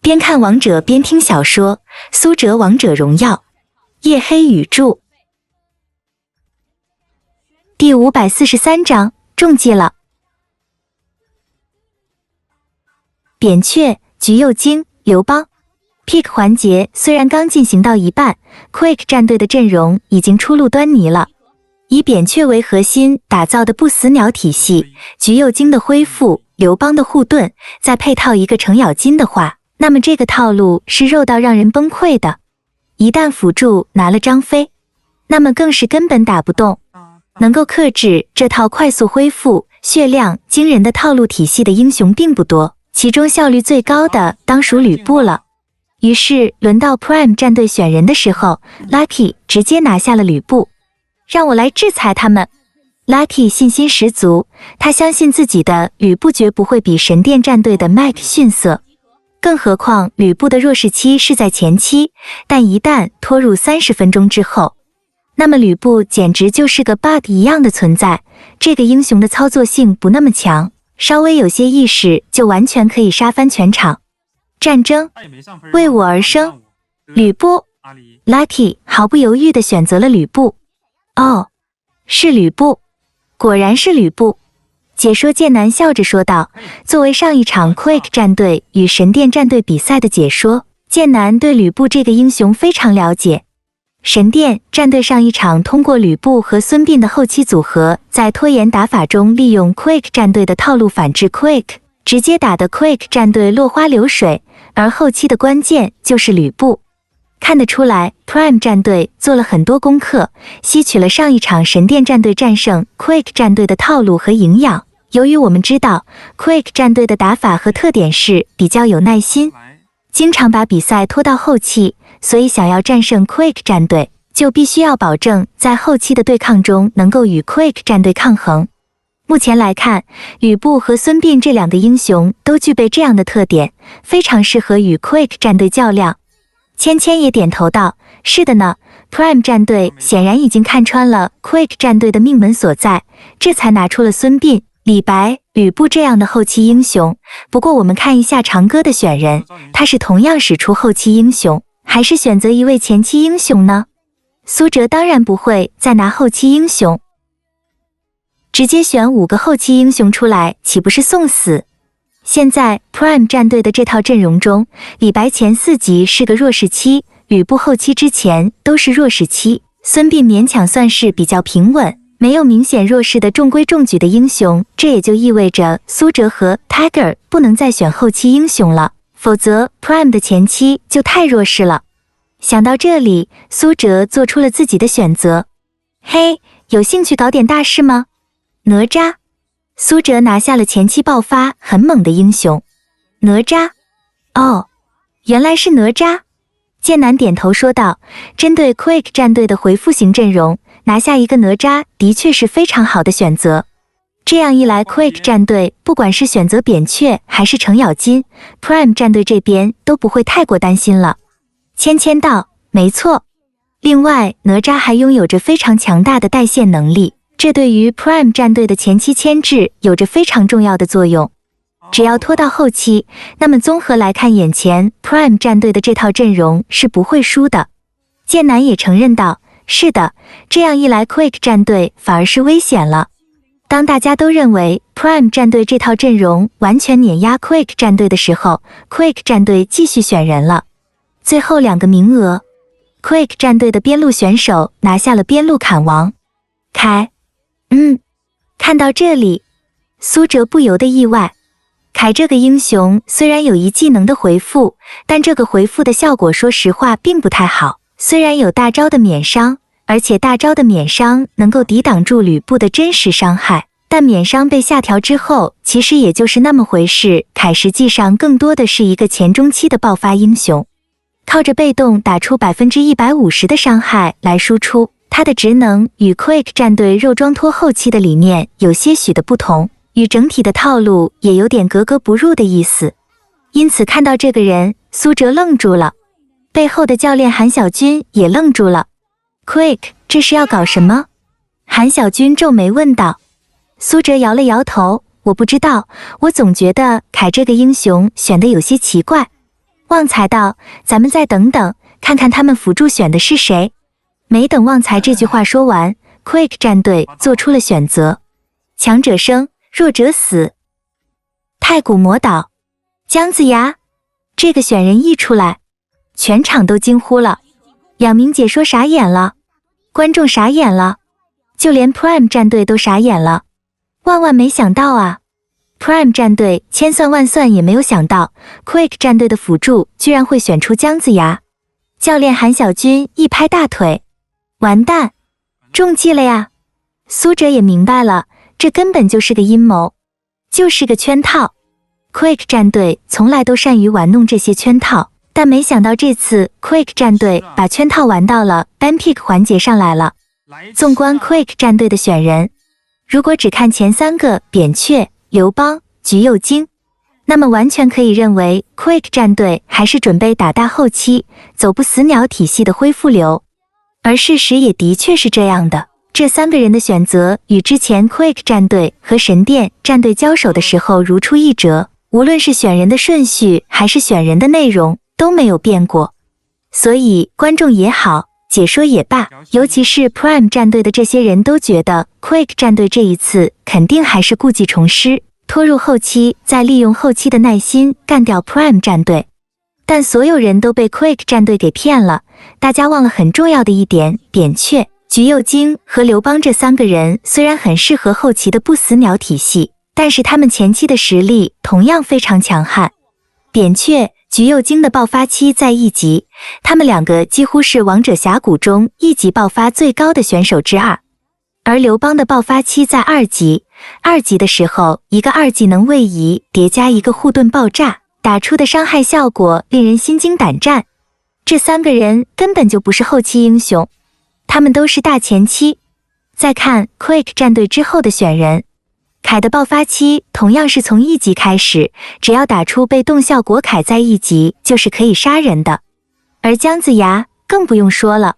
边看王者边听小说，苏哲王者荣耀，夜黑语注。第543章，中计了。扁鹊、橘右京、刘邦 Pick 环节虽然刚进行到一半 ，Quake 战队的阵容已经初露端倪了。以扁鹊为核心打造的不死鸟体系，橘右京的恢复，刘邦的护盾，再配套一个程咬金的话，那么这个套路是肉到让人崩溃的。一旦辅助拿了张飞，那么更是根本打不动。能够克制这套快速恢复、血量惊人的套路体系的英雄并不多，其中效率最高的当属吕布了。于是轮到 Prime 战队选人的时候 ，Lucky 直接拿下了吕布。让我来制裁他们。Lucky 信心十足，他相信自己的吕布绝不会比神殿战队的 Mike 逊色。更何况吕布的弱势期是在前期，但一旦拖入30分钟之后，那么吕布简直就是个 bug 一样的存在。这个英雄的操作性不那么强，稍微有些意识就完全可以杀翻全场。战争为我而生，吕布 Lucky 毫不犹豫地选择了吕布。哦，是吕布，果然是吕布。解说剑南笑着说道，作为上一场 Quake 战队与神殿战队比赛的解说，剑南对吕布这个英雄非常了解。神殿战队上一场通过吕布和孙膑的后期组合，在拖延打法中利用 Quake 战队的套路反制 Quake， 直接打得 Quake 战队落花流水，而后期的关键就是吕布。看得出来 Prime 战队做了很多功课，吸取了上一场神殿战队战胜 Quake 战队的套路和营养。由于我们知道 Quake 战队的打法和特点是比较有耐心，经常把比赛拖到后期，所以想要战胜 Quake 战队，就必须要保证在后期的对抗中能够与 Quake 战队抗衡。目前来看，吕布和孙膑这两个英雄都具备这样的特点，非常适合与 Quake 战队较量。芊芊也点头道，是的呢， Prime 战队显然已经看穿了 Quake 战队的命门所在，这才拿出了孙膑、李白、吕布这样的后期英雄。不过我们看一下长歌的选人，他是同样使出后期英雄，还是选择一位前期英雄呢？苏哲当然不会再拿后期英雄，直接选5个后期英雄出来，岂不是送死？现在 Prime 战队的这套阵容中，李白前4级是个弱势期，吕布后期之前都是弱势期，孙膑勉强算是比较平稳，没有明显弱势的中规中矩的英雄。这也就意味着苏哲和 Tiger 不能再选后期英雄了，否则 Prime 的前期就太弱势了。想到这里，苏哲做出了自己的选择。嘿，有兴趣搞点大事吗？哪吒。苏哲拿下了前期爆发很猛的英雄。哪吒？哦，原来是哪吒。剑南点头说道，针对 Quake 战队的回复型阵容，拿下一个哪吒的确是非常好的选择。这样一来 Quake 战队不管是选择扁鹊还是程咬金， Prime 战队这边都不会太过担心了。芊芊道，没错。另外，哪吒还拥有着非常强大的带线能力，这对于 Prime 战队的前期牵制有着非常重要的作用。只要拖到后期，那么综合来看，眼前 Prime 战队的这套阵容是不会输的。剑南也承认道，是的，这样一来 Quake 战队反而是危险了。当大家都认为 Prime 战队这套阵容完全碾压 Quake 战队的时候， Quake 战队继续选人了。最后2个名额， Quake 战队的边路选手拿下了边路砍王凯。看到这里，苏哲不由得意外。凯这个英雄虽然有一技能的回复，但这个回复的效果说实话并不太好。虽然有大招的免伤，而且大招的免伤能够抵挡住吕布的真实伤害，但免伤被下调之后，其实也就是那么回事。凯实际上更多的是一个前中期的爆发英雄，靠着被动打出150%的伤害来输出。他的职能与 Quake 战队肉装拖后期的理念有些许的不同，与整体的套路也有点格格不入的意思。因此看到这个人，苏哲愣住了，背后的教练韩小军也愣住了。Quake 这是要搞什么？韩小军皱眉问道。苏哲摇了摇头，我不知道，我总觉得凯这个英雄选的有些奇怪。旺财道：“咱们再等等，看看他们辅助选的是谁。”没等旺财这句话说完 ，Quake 战队做出了选择：强者生，弱者死。太古魔岛，姜子牙这个选人一出来，全场都惊呼了。两名解说傻眼了，观众傻眼了，就连 Prime 战队都傻眼了。万万没想到啊！ Prime 战队千算万算也没有想到 ，Quake 战队的辅助居然会选出姜子牙。教练韩小军一拍大腿，完蛋，中计了呀！苏哲也明白了，这根本就是个阴谋，就是个圈套。Quake 战队从来都善于玩弄这些圈套，但没想到这次 Quake 战队把圈套玩到了 Ban Pick 环节上来了。纵观 Quake 战队的选人，如果只看前三个扁鹊、刘邦、橘右京，那么完全可以认为 Quake 战队还是准备打大后期，走不死鸟体系的恢复流。而事实也的确是这样的，这三个人的选择与之前 Quake 战队和神殿战队交手的时候如出一辙，无论是选人的顺序还是选人的内容都没有变过。所以观众也好，解说也罢，尤其是 Prime 战队的这些人都觉得 Quake 战队这一次肯定还是故技重施，拖入后期，再利用后期的耐心干掉 Prime 战队。但所有人都被 Quake 战队给骗了，大家忘了很重要的一点，扁鹊、橘右京和刘邦这三个人虽然很适合后期的不死鸟体系，但是他们前期的实力同样非常强悍。扁鹊、橘右京的爆发期在一级，他们两个几乎是王者峡谷中一级爆发最高的选手之二。而刘邦的爆发期在二级，二级的时候，一个二技能位移叠加一个护盾爆炸，打出的伤害效果令人心惊胆战。这三个人根本就不是后期英雄，他们都是大前期。再看 Quake 战队之后的选人，凯的爆发期同样是从一级开始，只要打出被动效果，凯在一级就是可以杀人的。而姜子牙更不用说了，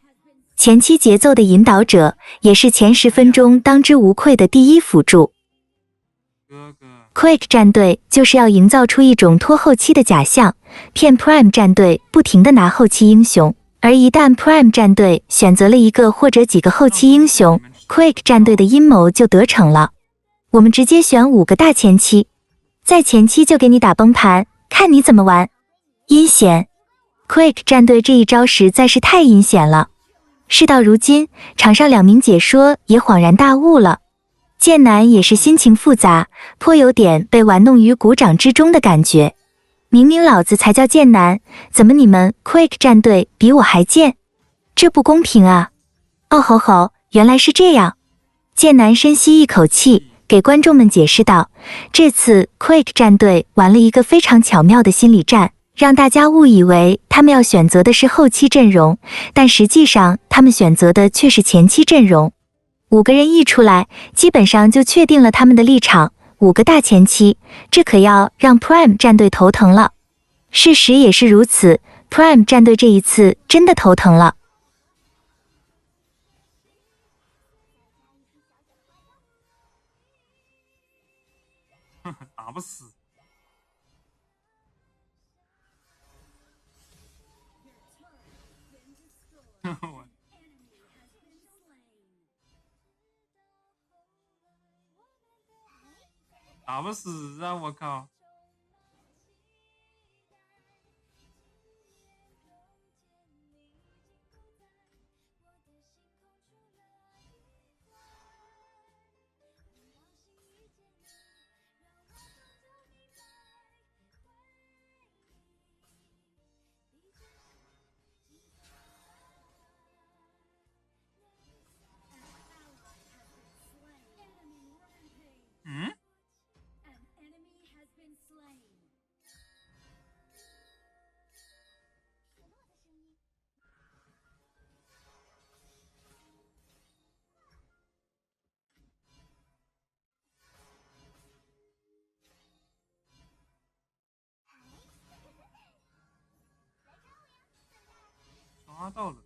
前期节奏的引导者，也是前10分钟当之无愧的第一辅助。Quake 战队就是要营造出一种拖后期的假象，骗 Prime 战队不停地拿后期英雄，而一旦 Prime 战队选择了一个或者几个后期英雄， Quake 战队的阴谋就得逞了。我们直接选5个大前期，在前期就给你打崩盘，看你怎么玩。阴险 ，Quake 战队这一招实在是太阴险了。事到如今，场上2名解说也恍然大悟了。剑南也是心情复杂，颇有点被玩弄于股掌之中的感觉。明明老子才叫剑南，怎么你们 Quake 战队比我还贱？这不公平啊！哦吼吼，原来是这样。剑南深吸一口气，给观众们解释道，这次 Quake 战队玩了一个非常巧妙的心理战，让大家误以为他们要选择的是后期阵容，但实际上他们选择的却是前期阵容。5个人一出来，基本上就确定了他们的立场，5个大前期，这可要让 Prime 战队头疼了。事实也是如此， Prime 战队这一次真的头疼了。打不死。打不死啊！我靠！嗯？抓到了。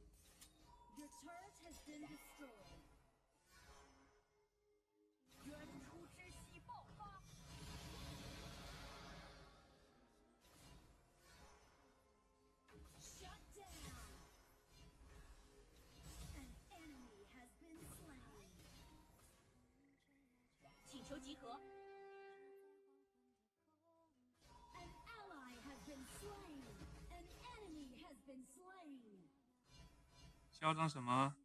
嚣张什么？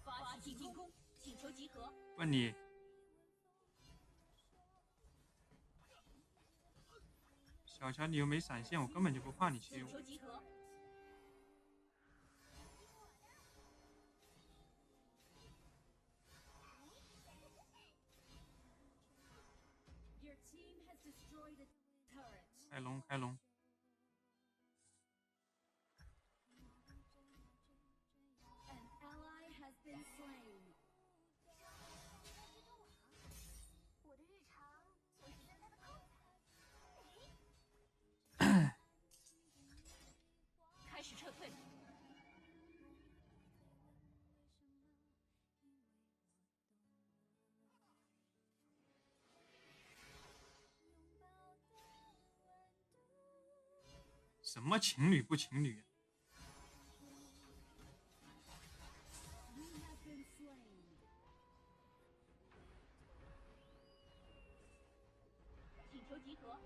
发起进攻，请求集合。问你，小乔，你又没闪现，我根本就不怕你切我。请求集合。Your team has destroyed a turret. 开龙，开龙。An ally has been slain. 我的日常就是在他的后台。开始撤退。什么情侣不情侣？ You have been slain. 请求集合。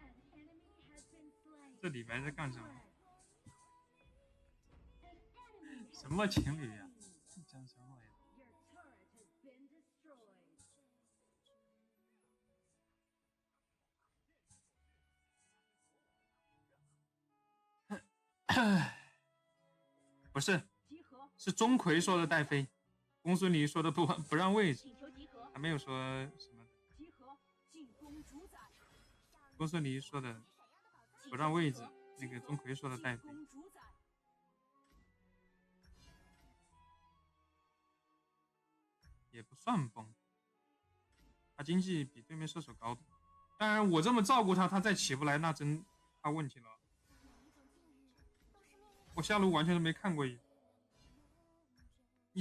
An enemy has been slain. 这李白在干什么？ An enemy 什么情侣呀、讲什么呀？ Your turret has been destroyed. 不是，集合。是钟馗说的带飞，公孙离说的不让位置，请求集合。还没有说什么。集合。进攻主宰。公孙离说的不让位置，那个钟馗说的带飞。进攻主宰。也不算崩，他经济比对面射手高的。当然，我这么照顾他，他再起不来，那真他问题了。我下路完全都没看过，一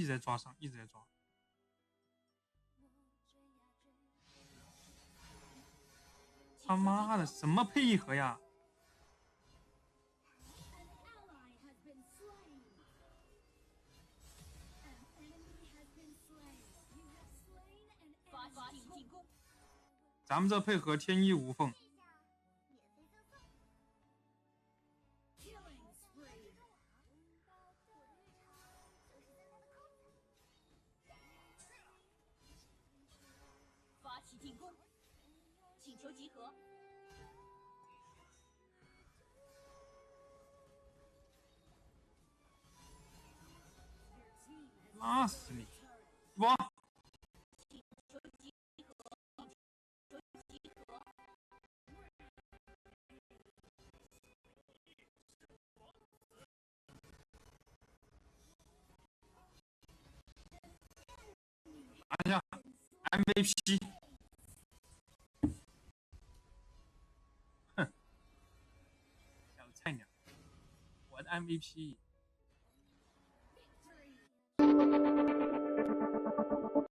直在抓伤，一直在抓。他妈的，什么配合呀！ An ally has been slain. An enemy has been slain. You have slain an enemy. 发起进攻。咱们这配合天衣无缝。免费赠送。 Killing spree. 我的日常就是在他的后台。发起进攻。请求集合。拉死你！哇！拿下 MVP！ 哼，小菜鸟，我的 MVP。